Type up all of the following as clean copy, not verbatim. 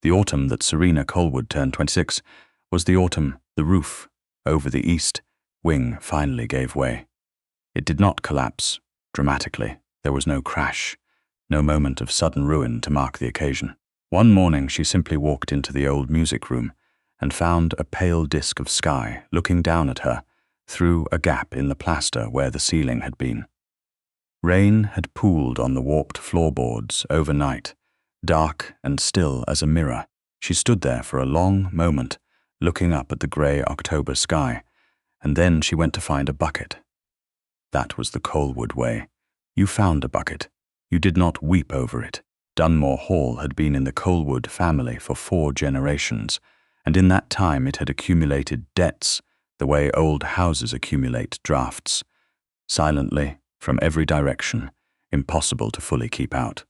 The autumn that Serena Colwood turned 26 was the autumn the roof over the east wing finally gave way. It did not collapse dramatically. There was no crash, no moment of sudden ruin to mark the occasion. One morning she simply walked into the old music room and found a pale disk of sky looking down at her through a gap in the plaster where the ceiling had been. Rain had pooled on the warped floorboards overnight, dark and still as a mirror. She stood there for a long moment, looking up at the grey October sky, and then she went to find a bucket. That was the Colwood way. You found a bucket. You did not weep over it. Dunmore Hall had been in the Colwood family for 4 generations, and in that time it had accumulated debts the way old houses accumulate drafts, silently, from every direction, impossible to fully keep out.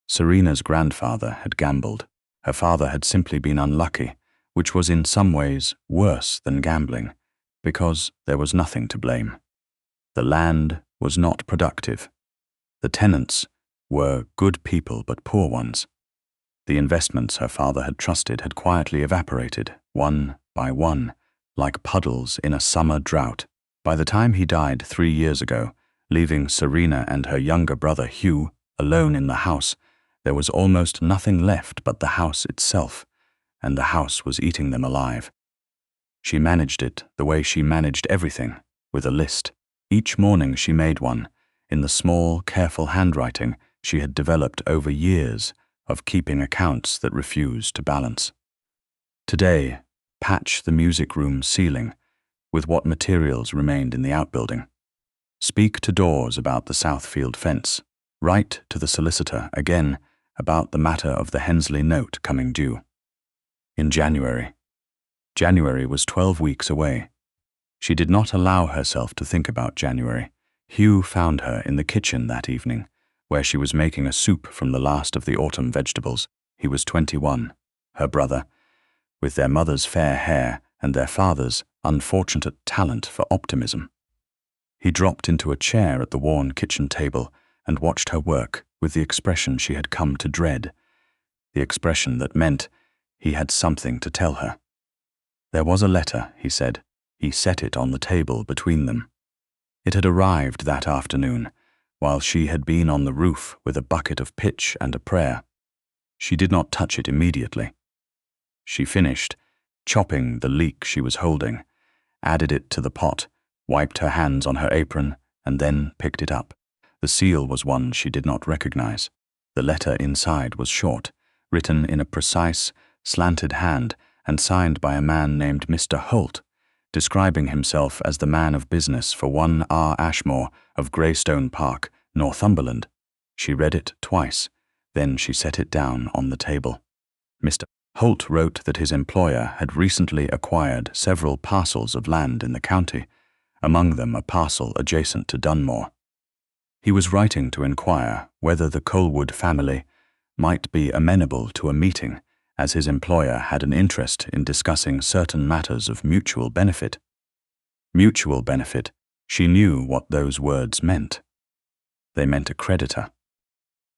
Serena's grandfather had gambled. Her father had simply been unlucky, which was in some ways worse than gambling, because there was nothing to blame. The land was not productive. The tenants were good people but poor ones. The investments her father had trusted had quietly evaporated, one by one, like puddles in a summer drought. By the time he died 3 years ago, leaving Serena and her younger brother Hugh alone in the house, there was almost nothing left but the house itself, and the house was eating them alive. She managed it the way she managed everything, with a list. Each morning she made one, in the small, careful handwriting she had developed over years of keeping accounts that refused to balance. Today, patch the music room ceiling with what materials remained in the outbuilding. Speak to Dawes about the Southfield fence. Write to the solicitor again about the matter of the Hensley note coming due. In January. January was 12 weeks away. She did not allow herself to think about January. Hugh found her in the kitchen that evening, where she was making a soup from the last of the autumn vegetables. He was 21, her brother, with their mother's fair hair and their father's unfortunate talent for optimism. He dropped into a chair at the worn kitchen table and watched her work with the expression she had come to dread, the expression that meant he had something to tell her. There was a letter, he said. He set it on the table between them. It had arrived that afternoon, while she had been on the roof with a bucket of pitch and a prayer. She did not touch it immediately. She finished, chopping the leek she was holding, added it to the pot, wiped her hands on her apron, and then picked it up. The seal was one she did not recognize. The letter inside was short, written in a precise, slanted hand, and signed by a man named Mr. Holt, describing himself as the man of business for 1R Ashmore of Greystone Park, Northumberland. She read it twice, then she set it down on the table. Mr. Holt wrote that his employer had recently acquired several parcels of land in the county, among them a parcel adjacent to Dunmore. He was writing to inquire whether the Colwood family might be amenable to a meeting, as his employer had an interest in discussing certain matters of mutual benefit. Mutual benefit, she knew what those words meant. They meant a creditor.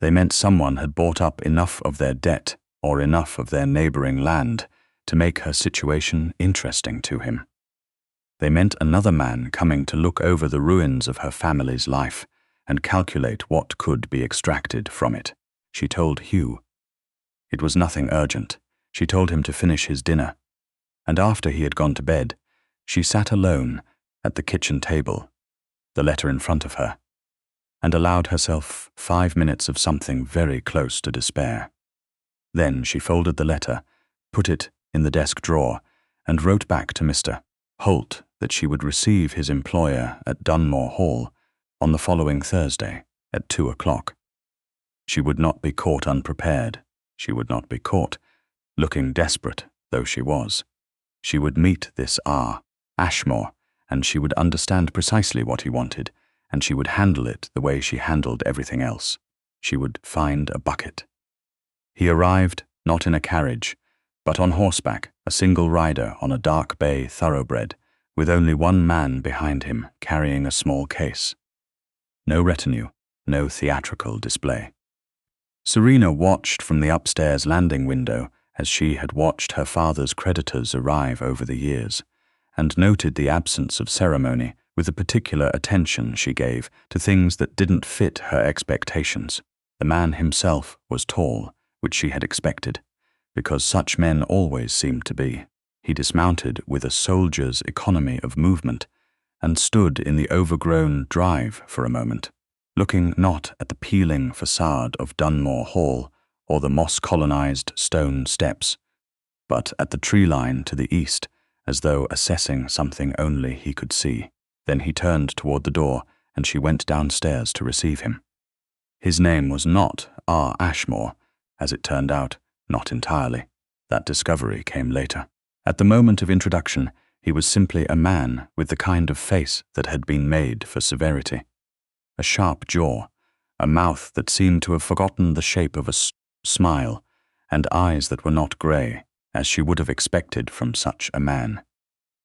They meant someone had bought up enough of their debt or enough of their neighboring land to make her situation interesting to him. They meant another man coming to look over the ruins of her family's life and calculate what could be extracted from it. She told Hugh. It was nothing urgent. She told him to finish his dinner, and after he had gone to bed, she sat alone at the kitchen table, the letter in front of her, and allowed herself 5 minutes of something very close to despair. Then she folded the letter, put it in the desk drawer, and wrote back to Mr. Holt that she would receive his employer at Dunmore Hall on the following Thursday at 2 o'clock. She would not be caught unprepared. She would not be caught, looking desperate though she was. She would meet this Ashmore, and she would understand precisely what he wanted, and she would handle it the way she handled everything else. She would find a bucket. He arrived not in a carriage, but on horseback, a single rider on a dark bay thoroughbred, with only one man behind him carrying a small case. No retinue, no theatrical display. Serena watched from the upstairs landing window as she had watched her father's creditors arrive over the years, and noted the absence of ceremony with the particular attention she gave to things that didn't fit her expectations. The man himself was tall, which she had expected, because such men always seemed to be. He dismounted with a soldier's economy of movement and stood in the overgrown drive for a moment, looking not at the peeling facade of Dunmore Hall or the moss-colonized stone steps, but at the tree line to the east, as though assessing something only he could see. Then he turned toward the door, and she went downstairs to receive him. His name was not R. Ashmore, as it turned out, not entirely. That discovery came later. At the moment of introduction, he was simply a man with the kind of face that had been made for severity. A sharp jaw, a mouth that seemed to have forgotten the shape of a smile, and eyes that were not grey, as she would have expected from such a man,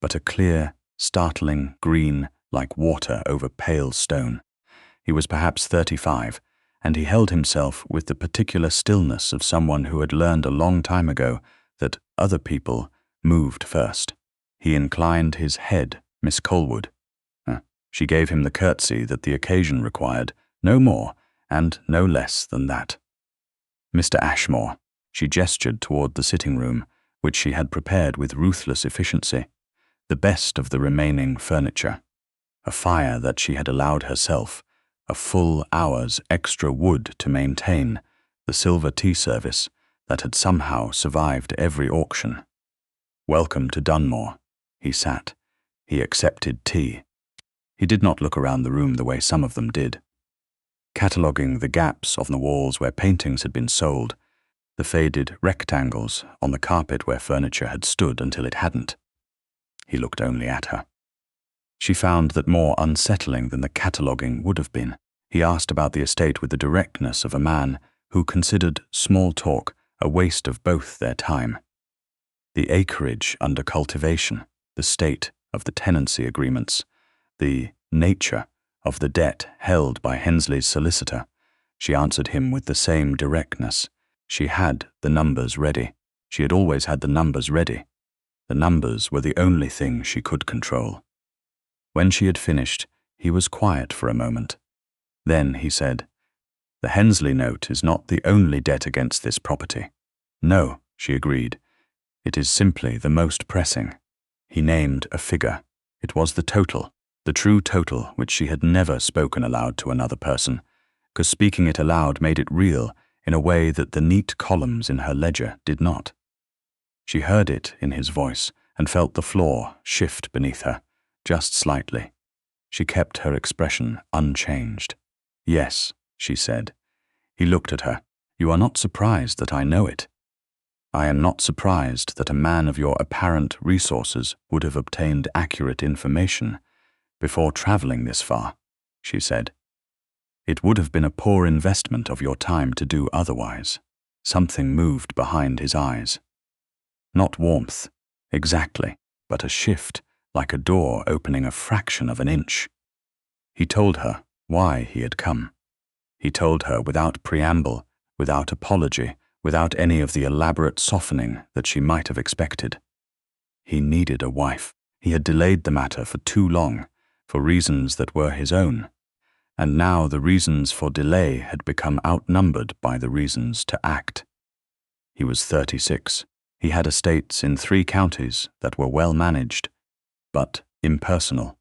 but a clear, startling green like water over pale stone. He was perhaps 35, and he held himself with the particular stillness of someone who had learned a long time ago that other people moved first. He inclined his head, Miss Colwood. She gave him the curtsy that the occasion required, no more and no less than that. Mr. Ashmore, she gestured toward the sitting room, which she had prepared with ruthless efficiency, the best of the remaining furniture, a fire that she had allowed herself, a full hour's extra wood to maintain, the silver tea service that had somehow survived every auction. Welcome to Dunmore. He sat. He accepted tea. He did not look around the room the way some of them did, cataloguing the gaps on the walls where paintings had been sold, the faded rectangles on the carpet where furniture had stood until it hadn't. He looked only at her. She found that more unsettling than the cataloguing would have been. He asked about the estate with the directness of a man who considered small talk a waste of both their time. The acreage under cultivation, the state of the tenancy agreements, the nature of the debt held by Hensley's solicitor. She answered him with the same directness. She had the numbers ready. She had always had the numbers ready. The numbers were the only thing she could control. When she had finished, he was quiet for a moment. Then he said, "The Hensley note is not the only debt against this property." "No," she agreed. "It is simply the most pressing." He named a figure. It was the total, the true total, which she had never spoken aloud to another person, because speaking it aloud made it real in a way that the neat columns in her ledger did not. She heard it in his voice and felt the floor shift beneath her, just slightly. She kept her expression unchanged. "Yes," she said. He looked at her. "You are not surprised that I know it?" "I am not surprised that a man of your apparent resources would have obtained accurate information before traveling this far," she said. "It would have been a poor investment of your time to do otherwise." Something moved behind his eyes. Not warmth, exactly, but a shift, like a door opening a fraction of an inch. He told her why he had come. He told her without preamble, without apology, without any of the elaborate softening that she might have expected. He needed a wife. He had delayed the matter for too long, for reasons that were his own, and now the reasons for delay had become outnumbered by the reasons to act. He was 36. He had estates in 3 counties that were well managed, but impersonal,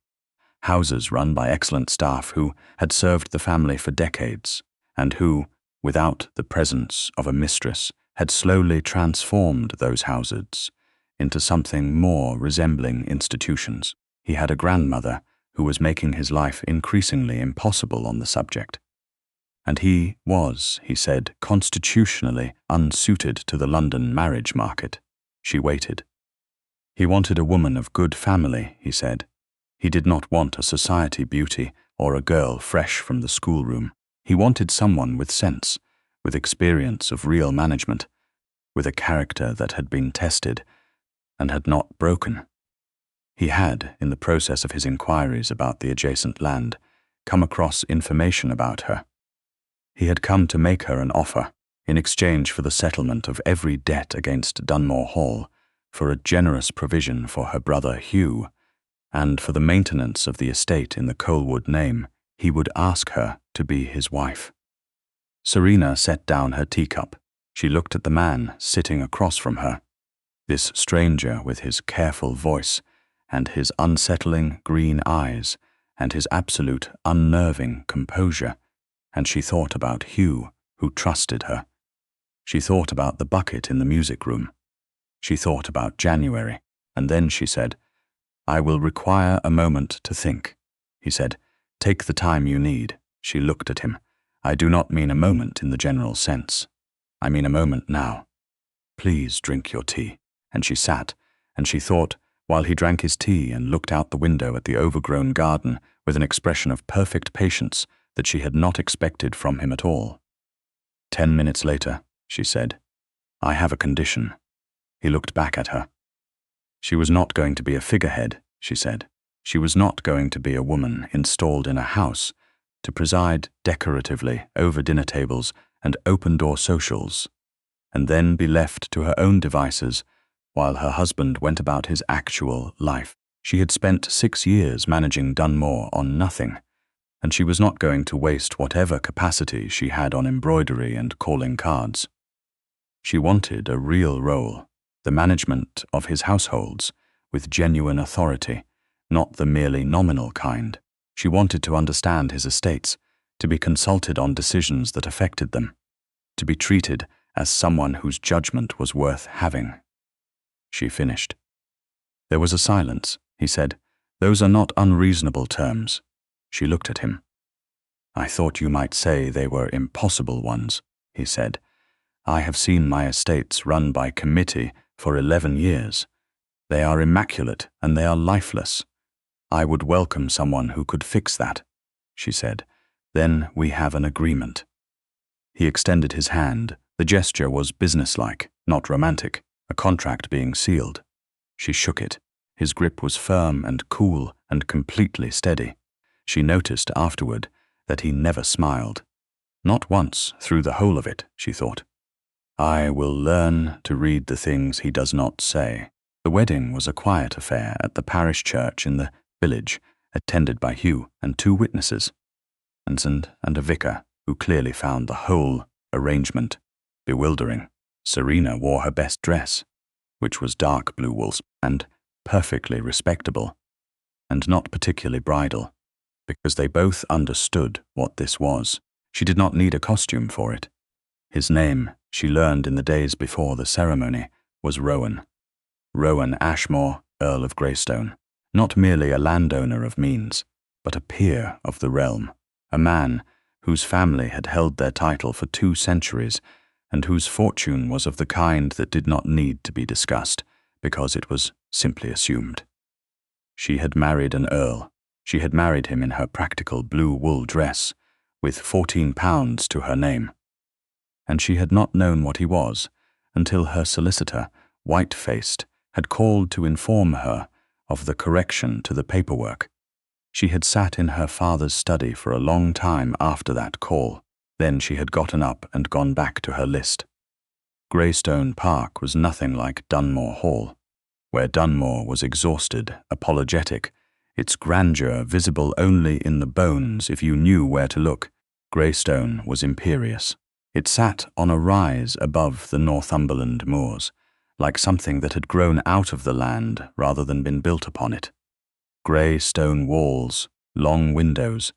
houses run by excellent staff who had served the family for decades, and who, without the presence of a mistress, had slowly transformed those houses into something more resembling institutions. He had a grandmother who was making his life increasingly impossible on the subject. And he was, he said, constitutionally unsuited to the London marriage market. She waited. He wanted a woman of good family, he said. He did not want a society beauty or a girl fresh from the schoolroom. He wanted someone with sense, with experience of real management, with a character that had been tested and had not broken. He had, in the process of his inquiries about the adjacent land, come across information about her. He had come to make her an offer. in exchange for the settlement of every debt against Dunmore Hall, for a generous provision for her brother Hugh, and for the maintenance of the estate in the Colwood name, he would ask her to be his wife. Serena set down her teacup. She looked at the man sitting across from her, this stranger with his careful voice and his unsettling green eyes and his absolute unnerving composure, and she thought about Hugh, who trusted her. She thought about the bucket in the music room. She thought about January, and then she said, "I will require a moment to think." He said, "Take the time you need." She looked at him. "I do not mean a moment in the general sense. I mean a moment now. Please drink your tea." And she sat, and she thought, while he drank his tea and looked out the window at the overgrown garden with an expression of perfect patience that she had not expected from him at all. 10 minutes later, she said, "I have a condition." He looked back at her. She was not going to be a figurehead, she said. She was not going to be a woman installed in a house to preside decoratively over dinner tables and open-door socials, and then be left to her own devices while her husband went about his actual life. She had spent 6 years managing Dunmore on nothing, and she was not going to waste whatever capacity she had on embroidery and calling cards. She wanted a real role, the management of his households, with genuine authority, not the merely nominal kind. She wanted to understand his estates, to be consulted on decisions that affected them, to be treated as someone whose judgment was worth having. She finished. There was a silence. He said, "Those are not unreasonable terms." She looked at him. "I thought you might say they were impossible ones," he said. "I have seen my estates run by committee for 11 years. They are immaculate and they are lifeless. I would welcome someone who could fix that," she said. "Then we have an agreement." He extended his hand. The gesture was businesslike, not romantic, a contract being sealed. She shook it. His grip was firm and cool and completely steady. She noticed afterward that he never smiled. Not once through the whole of it, she thought. I will learn to read the things he does not say. The wedding was a quiet affair at the parish church in the village, attended by Hugh and 2 witnesses, and a vicar, who clearly found the whole arrangement bewildering. Serena wore her best dress, which was dark blue wool and perfectly respectable, and not particularly bridal, because they both understood what this was. She did not need a costume for it. His name, she learned in the days before the ceremony, was Rowan. Rowan Ashmore, Earl of Greystone, not merely a landowner of means, but a peer of the realm, a man whose family had held their title for 2 centuries and whose fortune was of the kind that did not need to be discussed, because it was simply assumed. She had married an earl. She had married him in her practical blue wool dress, with £14 to her name. And she had not known what he was until her solicitor, white-faced, had called to inform her of the correction to the paperwork. She had sat in her father's study for a long time after that call. Then she had gotten up and gone back to her list. Greystone Park was nothing like Dunmore Hall, where Dunmore was exhausted, apologetic, its grandeur visible only in the bones if you knew where to look. Greystone was imperious. It sat on a rise above the Northumberland moors, like something that had grown out of the land rather than been built upon it. Grey stone walls, long windows,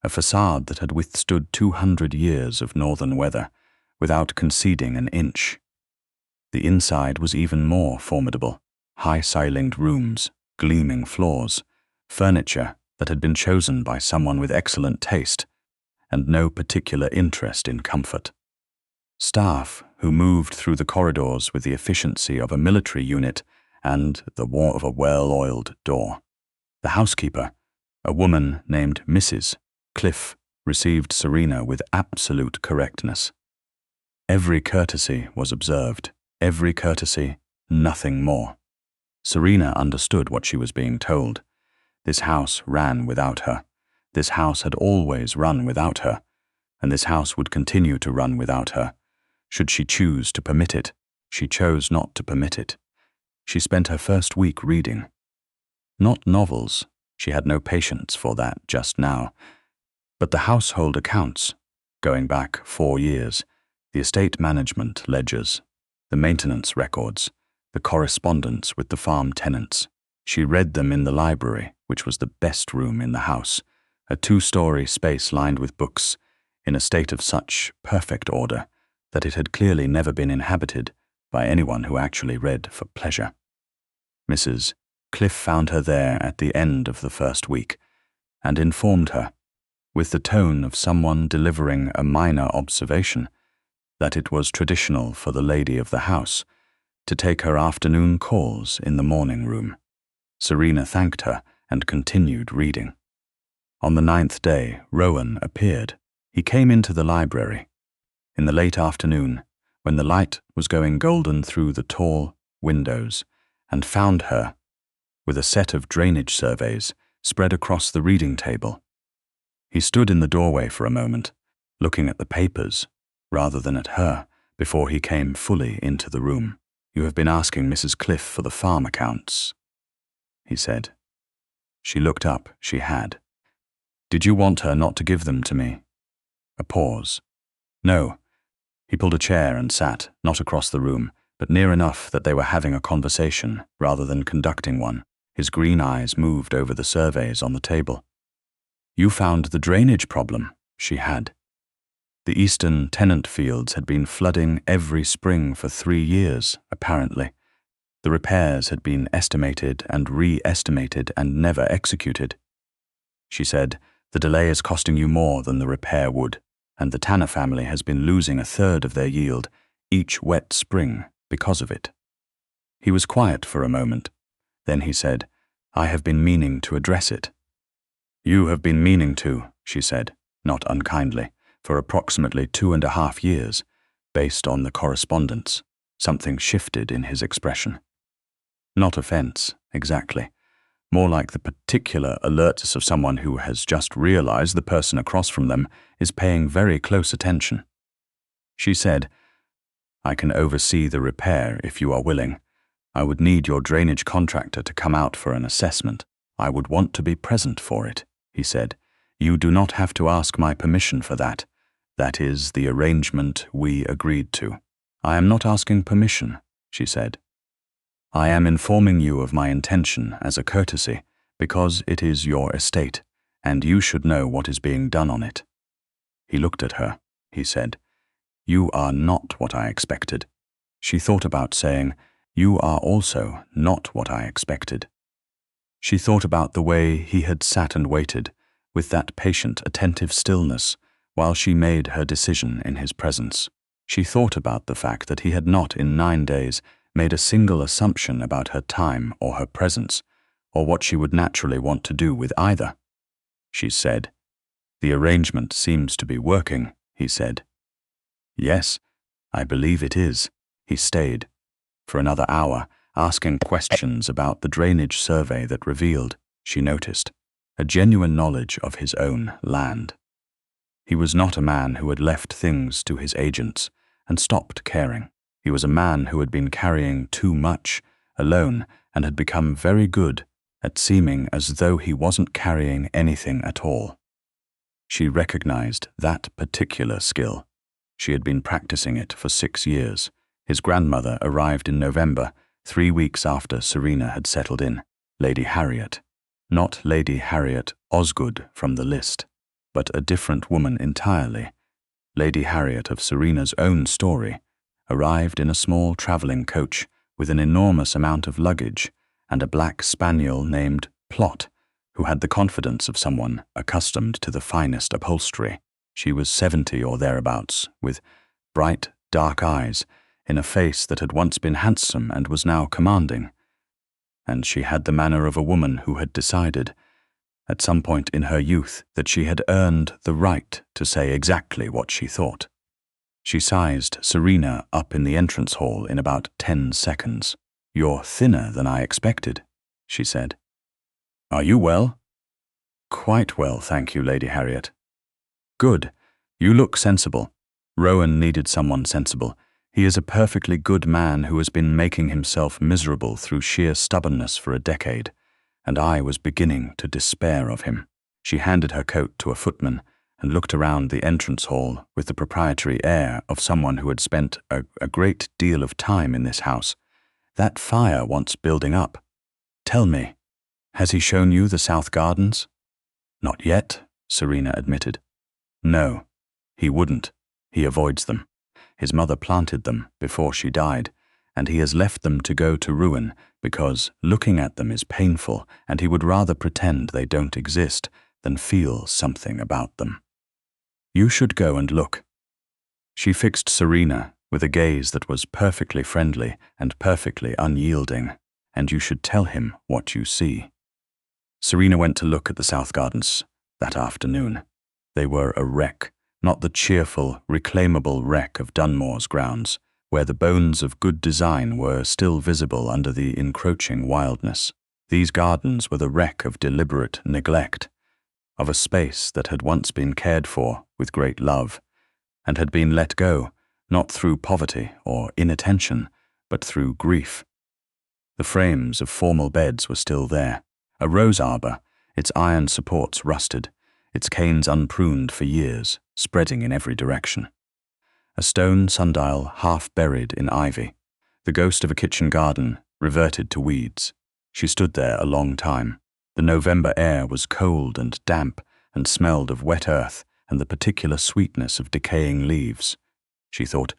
a facade that had withstood 200 years of northern weather without conceding an inch. The inside was even more formidable. High-ceilinged rooms, gleaming floors, furniture that had been chosen by someone with excellent taste and no particular interest in comfort. Staff who moved through the corridors with the efficiency of a military unit and the warmth of a well-oiled door. The housekeeper, a woman named Mrs. Cliff, received Serena with absolute correctness. Every courtesy was observed, every courtesy, nothing more. Serena understood what she was being told. This house ran without her. This house had always run without her, and this house would continue to run without her. should she choose to permit it. She chose not to permit it. She spent her first week reading. Not novels, she had no patience for that just now, but the household accounts, going back 4 years, the estate management ledgers, the maintenance records, the correspondence with the farm tenants. She read them in the library, which was the best room in the house, a 2-story space lined with books, in a state of such perfect order that it had clearly never been inhabited by anyone who actually read for pleasure. Mrs. Cliff found her there at the end of the first week, and informed her, with the tone of someone delivering a minor observation, that it was traditional for the lady of the house to take her afternoon calls in the morning room. Serena thanked her and continued reading. On the 9th day, Rowan appeared. He came into the library in the late afternoon, when the light was going golden through the tall windows, and found her with a set of drainage surveys spread across the reading table. He stood in the doorway for a moment, looking at the papers rather than at her, before he came fully into the room. "You have been asking Mrs. Cliff for the farm accounts," he said. She looked up. She had. "Did you want her not to give them to me?" A pause. "No." He pulled a chair and sat, not across the room, but near enough that they were having a conversation rather than conducting one. His green eyes moved over the surveys on the table. "You found the drainage problem." She had. The eastern tenant fields had been flooding every spring for 3 years, apparently. The repairs had been estimated and re-estimated and never executed. She said, "The delay is costing you more than the repair would, and the Tanner family has been losing 1/3 of their yield each wet spring because of it." He was quiet for a moment. Then he said, "I have been meaning to address it." "You have been meaning to," she said, not unkindly, "for approximately 2.5 years, based on the correspondence." Something shifted in his expression. Not offense, exactly. More like the particular alertness of someone who has just realized the person across from them is paying very close attention. She said, "I can oversee the repair if you are willing. I would need your drainage contractor to come out for an assessment. I would want to be present for it," he said. "You do not have to ask my permission for that. That is the arrangement we agreed to." "I am not asking permission," she said. "I am informing you of my intention as a courtesy, because it is your estate, and you should know what is being done on it." He looked at her. He said, "You are not what I expected." She thought about saying, "You are also not what I expected." She thought about the way he had sat and waited, with that patient, attentive stillness, while she made her decision in his presence. She thought about the fact that he had not, in 9 days, made a single assumption about her time or her presence, or what she would naturally want to do with either. She said, "The arrangement seems to be working," he said. "Yes, I believe it is." He stayed for another hour, asking questions about the drainage survey that revealed, she noticed, a genuine knowledge of his own land. He was not a man who had left things to his agents and stopped caring. He was a man who had been carrying too much, alone, and had become very good at seeming as though he wasn't carrying anything at all. She recognized that particular skill. She had been practicing it for 6 years. His grandmother arrived in November, 3 weeks after Serena had settled in. Lady Harriet. Not Lady Harriet Osgood from the list, but a different woman entirely. Lady Harriet of Serena's own story arrived in a small travelling coach with an enormous amount of luggage and a black spaniel named Plot, who had the confidence of someone accustomed to the finest upholstery. She was 70 or thereabouts, with bright, dark eyes, in a face that had once been handsome and was now commanding. And she had the manner of a woman who had decided, at some point in her youth, that she had earned the right to say exactly what she thought. She sized Serena up in the entrance hall in about 10 seconds. "You're thinner than I expected," she said. "Are you well?" "Quite well, thank you, Lady Harriet." "Good. You look sensible. Rowan needed someone sensible. He is a perfectly good man who has been making himself miserable through sheer stubbornness for a decade, and I was beginning to despair of him. She handed her coat to a footman and looked around the entrance hall with the proprietary air of someone who had spent a great deal of time in this house. That fire wants building up. Tell me, has he shown you the south gardens? Not yet, Serena admitted. No, he wouldn't. He avoids them. His mother planted them before she died, and he has left them to go to ruin because looking at them is painful, and he would rather pretend they don't exist than feel something about them. You should go and look. She fixed Serena with a gaze that was perfectly friendly and perfectly unyielding, and you should tell him what you see. Serena went to look at the south gardens that afternoon. They were a wreck, not the cheerful, reclaimable wreck of Dunmore's grounds, where the bones of good design were still visible under the encroaching wildness. These gardens were the wreck of deliberate neglect, of a space that had once been cared for with great love, and had been let go, not through poverty or inattention, but through grief. The frames of formal beds were still there, a rose arbor, its iron supports rusted, its canes unpruned for years, spreading in every direction. A stone sundial half buried in ivy, the ghost of a kitchen garden reverted to weeds. She stood there a long time. The November air was cold and damp and smelled of wet earth and the particular sweetness of decaying leaves. She thought,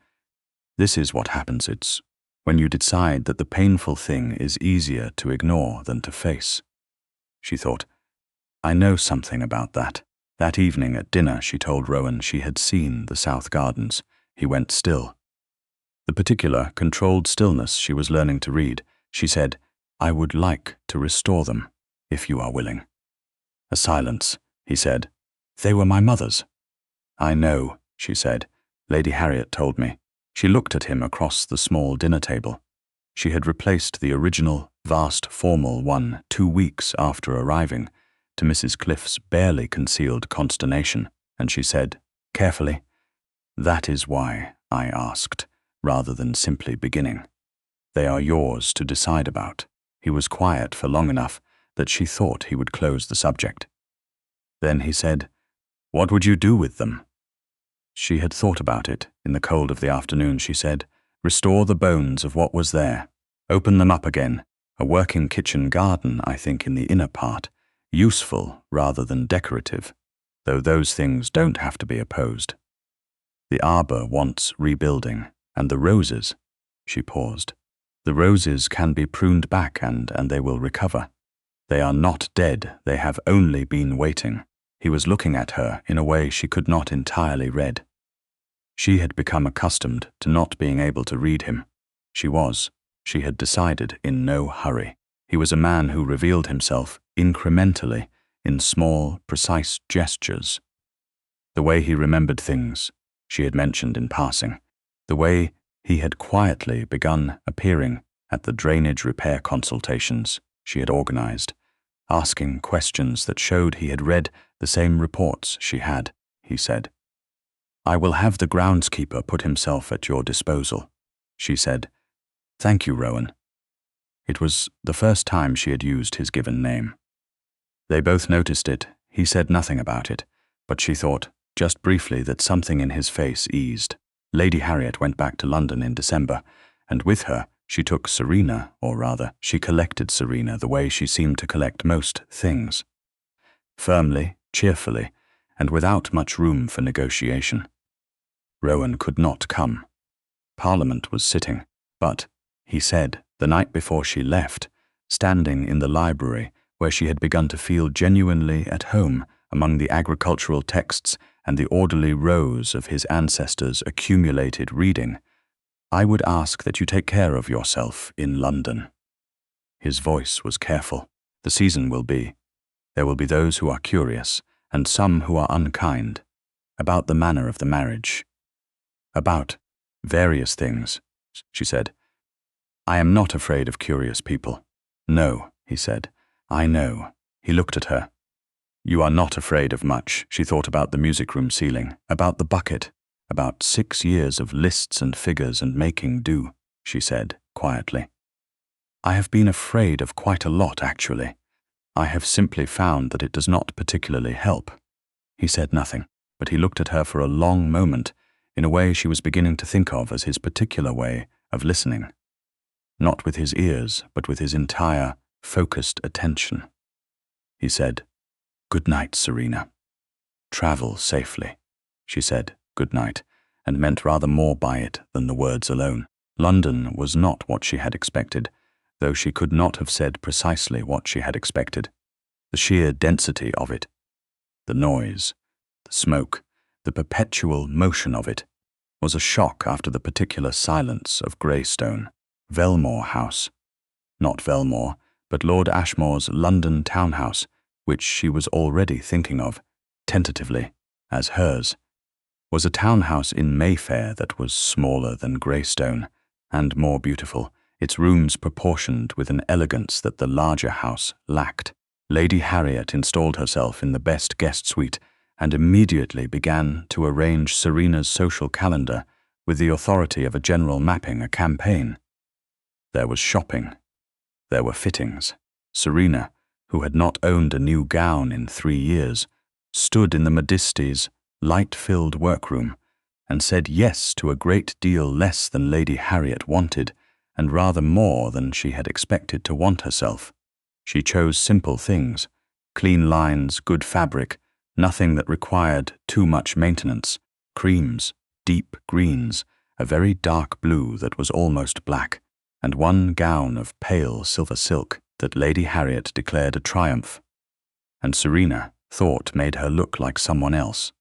this is what happens. It's when you decide that the painful thing is easier to ignore than to face. She thought, I know something about that. That evening at dinner she told Rowan she had seen the south gardens. He went still. The particular, controlled stillness she was learning to read, she said, I would like to restore them, if you are willing. A silence. He said, they were my mother's. I know, she said. Lady Harriet told me. She looked at him across the small dinner table. She had replaced the original, vast, formal one 2 weeks after arriving, to Mrs. Cliff's barely concealed consternation, and she said, carefully, that is why I asked, rather than simply beginning. They are yours to decide about. He was quiet for long enough that she thought he would close the subject. Then he said, what would you do with them? She had thought about it. In the cold of the afternoon, she said, restore the bones of what was there. Open them up again. A working kitchen garden, I think, in the inner part. Useful rather than decorative, though those things don't have to be opposed. The arbor wants rebuilding, and the roses, she paused. The roses can be pruned back and they will recover. They are not dead, they have only been waiting. He was looking at her in a way she could not entirely read. She had become accustomed to not being able to read him. She had decided in no hurry. He was a man who revealed himself incrementally in small, precise gestures. The way he remembered things, she had mentioned in passing. The way he had quietly begun appearing at the drainage repair consultations she had organized, asking questions that showed he had read the same reports she had, he said. I will have the groundskeeper put himself at your disposal, she said. Thank you, Rowan. It was the first time she had used his given name. They both noticed it. He said nothing about it, but she thought, just briefly, that something in his face eased. Lady Harriet went back to London in December, and with her she took Serena, or rather, she collected Serena the way she seemed to collect most things. Firmly, cheerfully, and without much room for negotiation. Rowan could not come. Parliament was sitting, but, he said, the night before she left, standing in the library where she had begun to feel genuinely at home among the agricultural texts and the orderly rows of his ancestors' accumulated reading, I would ask that you take care of yourself in London. His voice was careful. The season will be. There will be those who are curious, and some who are unkind, about the manner of the marriage. About various things, she said. I am not afraid of curious people. No, he said. I know. He looked at her. You are not afraid of much. She thought about the music room ceiling, about the bucket, About 6 years of lists and figures and making do, she said quietly. I have been afraid of quite a lot, actually. I have simply found that it does not particularly help. He said nothing, but he looked at her for a long moment in a way she was beginning to think of as his particular way of listening. Not with his ears, but with his entire, focused attention. He said, "Good night, Serena." "Travel safely," she said, "good night," and meant rather more by it than the words alone. London was not what she had expected, though she could not have said precisely what she had expected. The sheer density of it, the noise, the smoke, the perpetual motion of it, was a shock after the particular silence of Greystone. Velmore House. Not Velmore, but Lord Ashmore's London townhouse, which she was already thinking of, tentatively, as hers, was a townhouse in Mayfair that was smaller than Greystone, and more beautiful, its rooms proportioned with an elegance that the larger house lacked. Lady Harriet installed herself in the best guest suite and immediately began to arrange Serena's social calendar with the authority of a general mapping a campaign. There was shopping. There were fittings. Serena, who had not owned a new gown in 3 years, stood in the modistes' light-filled workroom and said yes to a great deal less than Lady Harriet wanted, and rather more than she had expected to want herself. She chose simple things, clean lines, good fabric, nothing that required too much maintenance, creams, deep greens, a very dark blue that was almost black, and one gown of pale silver silk that Lady Harriet declared a triumph, and Serena thought made her look like someone else,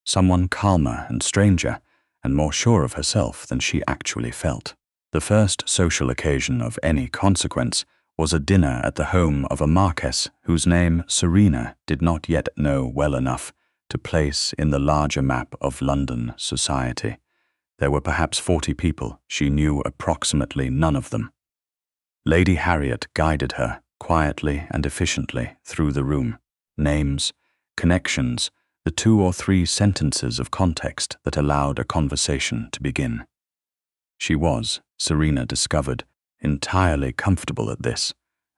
someone calmer and stranger, and more sure of herself than she actually felt. The first social occasion of any consequence was a dinner at the home of a marquess whose name Serena did not yet know well enough to place in the larger map of London society. There were perhaps 40 people. She knew approximately none of them. Lady Harriet guided her quietly and efficiently through the room. Names, connections, the 2 or 3 sentences of context that allowed a conversation to begin. She was, Serena discovered, entirely comfortable at this,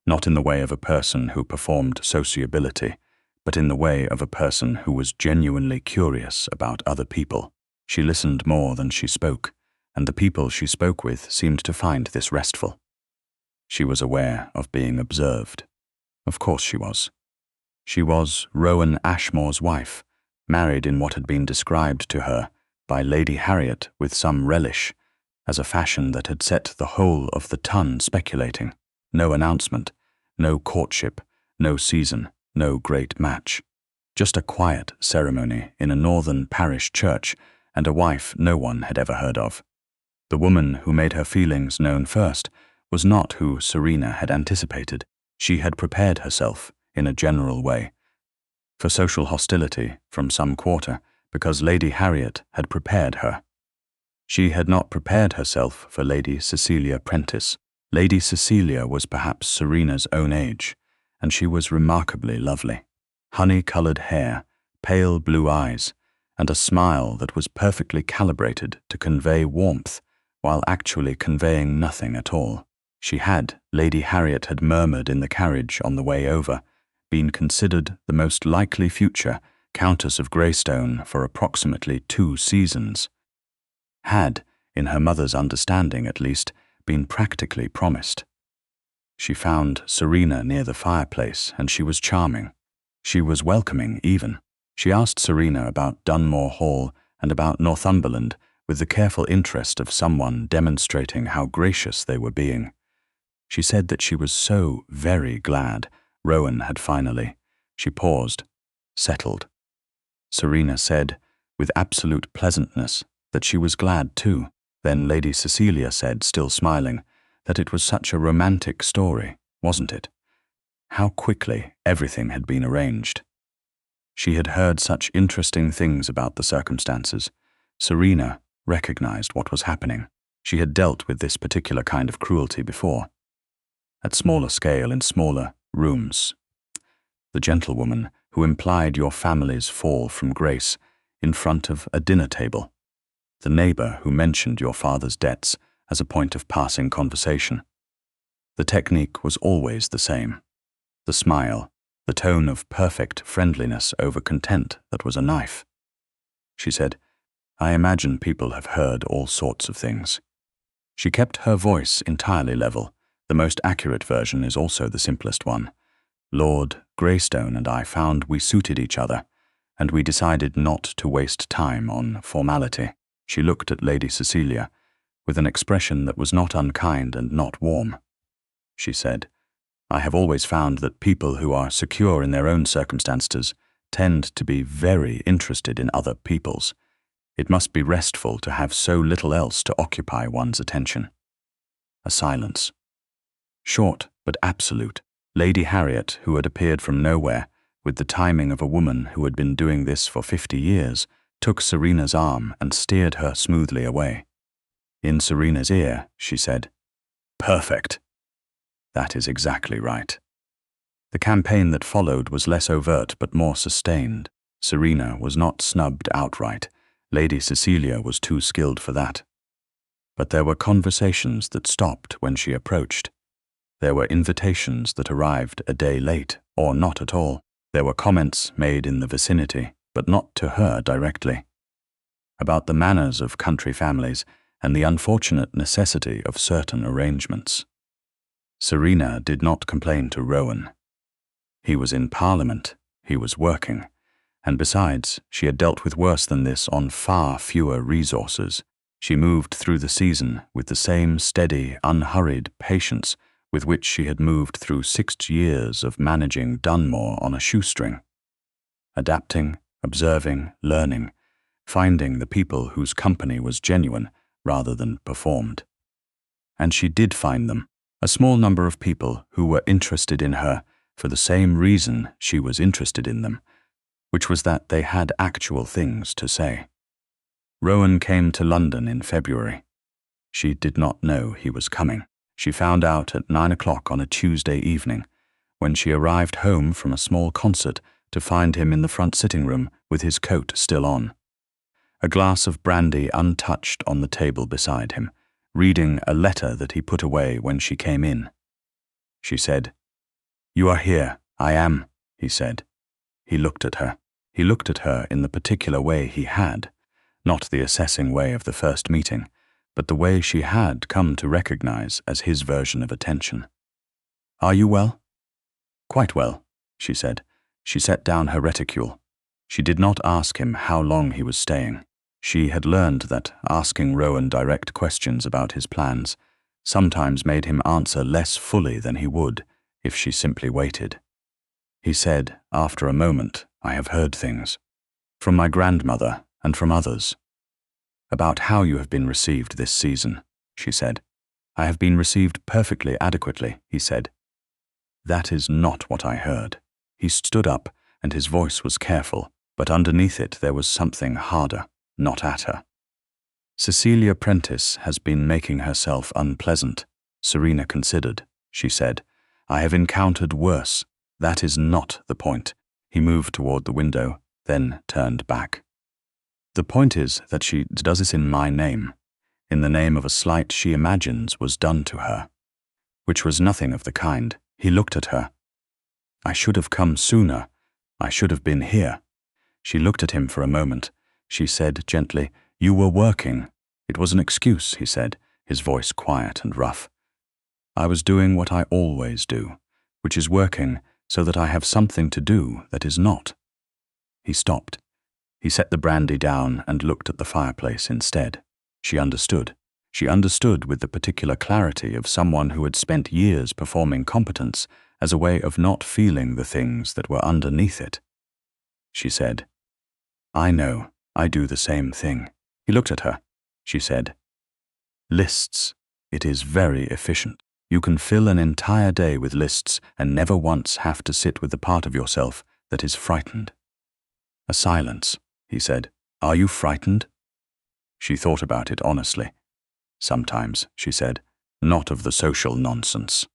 not in the way of a person who performed sociability, but in the way of a person who was genuinely curious about other people. She listened more than she spoke, and the people she spoke with seemed to find this restful. She was aware of being observed. Of course she was. She was Rowan Ashmore's wife, married in what had been described to her by Lady Harriet with some relish, as a fashion that had set the whole of the ton speculating. No announcement, no courtship, no season, no great match. Just a quiet ceremony in a northern parish church, and a wife no one had ever heard of. The woman who made her feelings known first was not who Serena had anticipated. She had prepared herself, in a general way, for social hostility from some quarter, because Lady Harriet had prepared her. She had not prepared herself for Lady Cecilia Prentice. Lady Cecilia was perhaps Serena's own age, and she was remarkably lovely. Honey-coloured hair, pale blue eyes, and a smile that was perfectly calibrated to convey warmth while actually conveying nothing at all. She had, Lady Harriet had murmured in the carriage on the way over, been considered the most likely future Countess of Greystone for approximately 2 seasons. Had, in her mother's understanding at least, been practically promised. She found Serena near the fireplace, and she was charming. She was welcoming, even. She asked Serena about Dunmore Hall and about Northumberland with the careful interest of someone demonstrating how gracious they were being. She said that she was so very glad Rowan had finally. She paused, settled. Serena said, with absolute pleasantness, that she was glad too. Then Lady Cecilia said, still smiling, that it was such a romantic story, wasn't it? How quickly everything had been arranged. She had heard such interesting things about the circumstances. Serena recognized what was happening. She had dealt with this particular kind of cruelty before. At smaller scale, in smaller rooms. The gentlewoman who implied your family's fall from grace in front of a dinner table. the neighbor who mentioned your father's debts as a point of passing conversation. The technique was always the same. The smile, the tone of perfect friendliness over content that was a knife. She said, I imagine people have heard all sorts of things. She kept her voice entirely level. The most accurate version is also the simplest one. Lord Greystone and I found we suited each other, and we decided not to waste time on formality. She looked at Lady Cecilia with an expression that was not unkind and not warm. She said, I have always found that people who are secure in their own circumstances tend to be very interested in other people's. It must be restful to have so little else to occupy one's attention. A silence. Short but absolute. Lady Harriet, who had appeared from nowhere, with the timing of a woman who had been doing this for 50 years, took Serena's arm and steered her smoothly away. In Serena's ear, she said, Perfect. That is exactly right. The campaign that followed was less overt but more sustained. Serena was not snubbed outright. Lady Cecilia was too skilled for that. But there were conversations that stopped when she approached. There were invitations that arrived a day late, or not at all. There were comments made in the vicinity, but not to her directly, about the manners of country families and the unfortunate necessity of certain arrangements. Serena did not complain to Rowan. He was in Parliament, he was working, and besides, she had dealt with worse than this on far fewer resources. She moved through the season with the same steady, unhurried patience with which she had moved through 6 years of managing Dunmore on a shoestring. Adapting, observing, learning, finding the people whose company was genuine rather than performed. And she did find them, a small number of people who were interested in her for the same reason she was interested in them, which was that they had actual things to say. Rowan came to London in February. She did not know he was coming. She found out at 9 o'clock on a Tuesday evening, when she arrived home from a small concert to find him in the front sitting room with his coat still on, a glass of brandy untouched on the table beside him, reading a letter that he put away when she came in. She said, You are here, I am, he said. He looked at her. He looked at her in the particular way he had, not the assessing way of the first meeting, but the way she had come to recognize as his version of attention. Are you well? Quite well, she said. She set down her reticule. She did not ask him how long he was staying. She had learned that asking Rowan direct questions about his plans sometimes made him answer less fully than he would if she simply waited. He said, after a moment, I have heard things. From my grandmother and from others. About how you have been received this season, she said. I have been received perfectly adequately, he said. That is not what I heard. He stood up, and his voice was careful, but underneath it there was something harder, not at her. Cecilia Prentice has been making herself unpleasant. Serena considered. She said, I have encountered worse. That is not the point. He moved toward the window, then turned back. The point is that she does this in my name, in the name of a slight she imagines was done to her, which was nothing of the kind. He looked at her. I should have come sooner. I should have been here. She looked at him for a moment. She said gently, You were working. It was an excuse, he said, his voice quiet and rough. I was doing what I always do, which is working so that I have something to do that is not. He stopped. He set the brandy down and looked at the fireplace instead. She understood. She understood with the particular clarity of someone who had spent years performing competence as a way of not feeling the things that were underneath it. She said, I know, I do the same thing. He looked at her. She said, Lists. It is very efficient. You can fill an entire day with lists and never once have to sit with the part of yourself that is frightened. A silence. He said, Are you frightened? She thought about it honestly. Sometimes, she said, not of the social nonsense.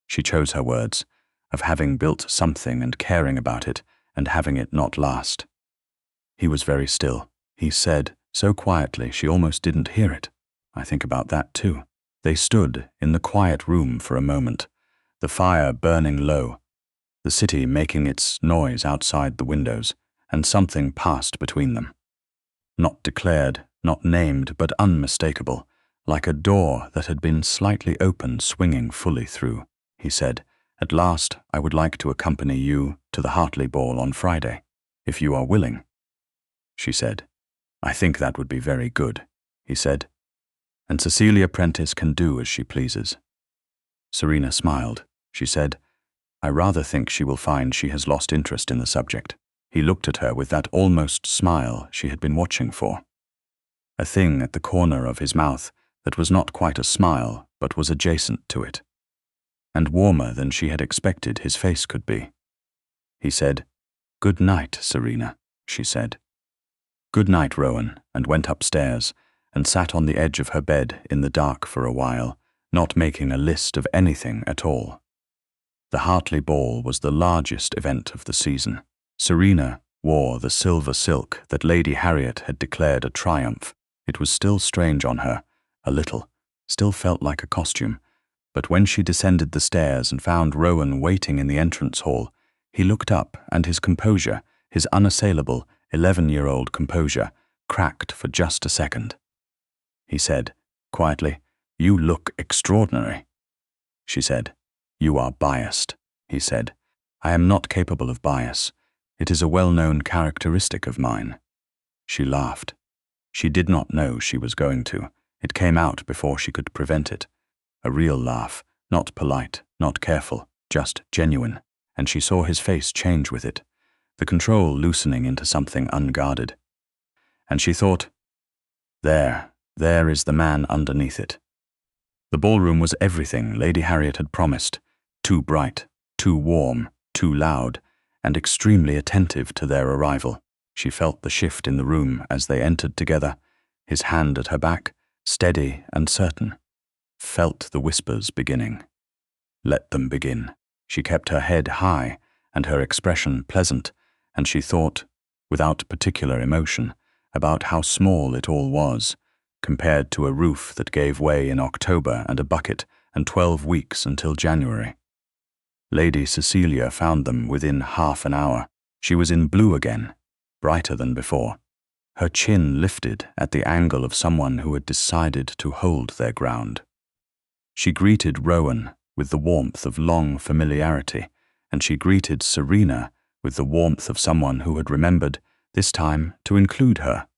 She chose her words, of having built something and caring about it and having it not last. He was very still. He said, So quietly she almost didn't hear it. I think about that too. They stood in the quiet room for a moment, the fire burning low, the city making its noise outside the windows, and something passed between them. Not declared, not named, but unmistakable, like a door that had been slightly opened swinging fully through. He said, "At last I would like to accompany you to the Hartley ball on Friday, if you are willing." She said, "I think that would be very good," he said, "and Cecilia Prentice can do as she pleases." Serena smiled. She said, "I rather think she will find she has lost interest in the subject." He looked at her with that almost smile she had been watching for. A thing at the corner of his mouth that was not quite a smile, but was adjacent to it. And warmer than she had expected his face could be. He said, "Good night, Serena," she said. "Good night, Rowan," and went upstairs, and sat on the edge of her bed in the dark for a while, not making a list of anything at all. The Hartley ball was the largest event of the season. Serena wore the silver silk that Lady Harriet had declared a triumph. It was still strange on her, a little, still felt like a costume, but when she descended the stairs and found Rowan waiting in the entrance hall, he looked up and his composure, his unassailable 11-year-old composure, cracked for just a second. He said, quietly, "You look extraordinary." She said, "You are biased," he said. "I am not capable of bias. It is a well-known characteristic of mine." She laughed. She did not know she was going to. It came out before she could prevent it. A real laugh, not polite, not careful, just genuine, and she saw his face change with it, the control loosening into something unguarded. And she thought, there is the man underneath it. The ballroom was everything Lady Harriet had promised, too bright, too warm, too loud, and extremely attentive to their arrival. She felt the shift in the room as they entered together, his hand at her back, steady and certain. Felt the whispers beginning. Let them begin. She kept her head high and her expression pleasant, and she thought, without particular emotion, about how small it all was, compared to a roof that gave way in October and a bucket and 12 weeks until January. Lady Cecilia found them within half an hour. She was in blue again, brighter than before. Her chin lifted at the angle of someone who had decided to hold their ground. She greeted Rowan with the warmth of long familiarity, and she greeted Serena with the warmth of someone who had remembered, this time, to include her.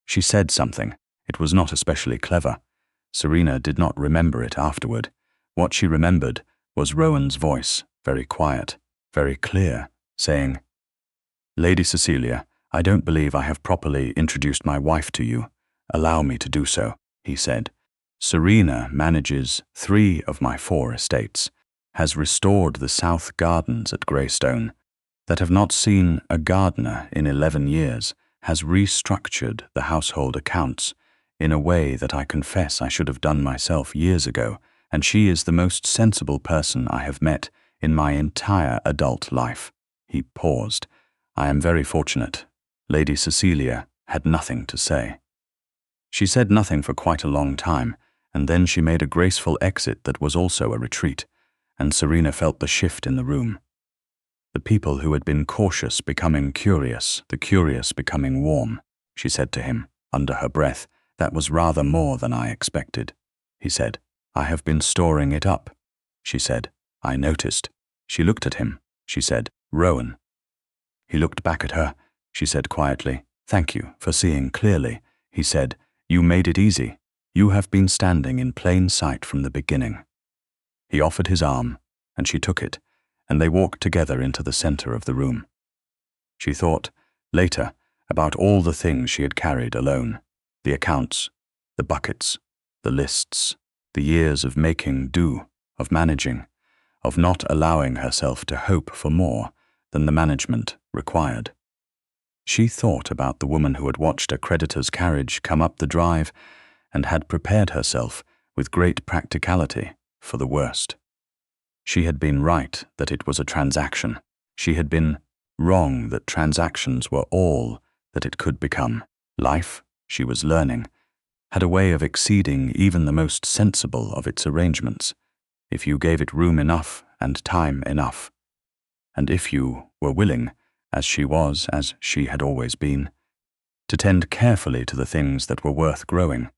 She said something. It was not especially clever. Serena did not remember it afterward. What she remembered was Rowan's voice, very quiet, very clear, saying, "Lady Cecilia, I don't believe I have properly introduced my wife to you. Allow me to do so," he said. "Serena manages 3 of my 4 estates, has restored the south gardens at Greystone, that have not seen a gardener in 11 years, has restructured the household accounts in a way that I confess I should have done myself years ago, and she is the most sensible person I have met in my entire adult life." He paused. "I am very fortunate." Lady Cecilia had nothing to say. She said nothing for quite a long time, and then she made a graceful exit that was also a retreat, and Serena felt the shift in the room. The people who had been cautious becoming curious, the curious becoming warm. She said to him, under her breath, "That was rather more than I expected." He said, "I have been storing it up." She said, "I noticed." She looked at him. She said, "Rowan." He looked back at her. She said quietly, "Thank you for seeing clearly." He said, "You made it easy. You have been standing in plain sight from the beginning." He offered his arm, and she took it, and they walked together into the center of the room. She thought, later, about all the things she had carried alone, the accounts, the buckets, the lists, the years of making do, of managing, of not allowing herself to hope for more than the management required. She thought about the woman who had watched a creditor's carriage come up the drive and had prepared herself with great practicality for the worst. She had been right that it was a transaction. She had been wrong that transactions were all that it could become. Life she was learning, had a way of exceeding even the most sensible of its arrangements, if you gave it room enough and time enough, and if you were willing, as she had always been, to tend carefully to the things that were worth growing.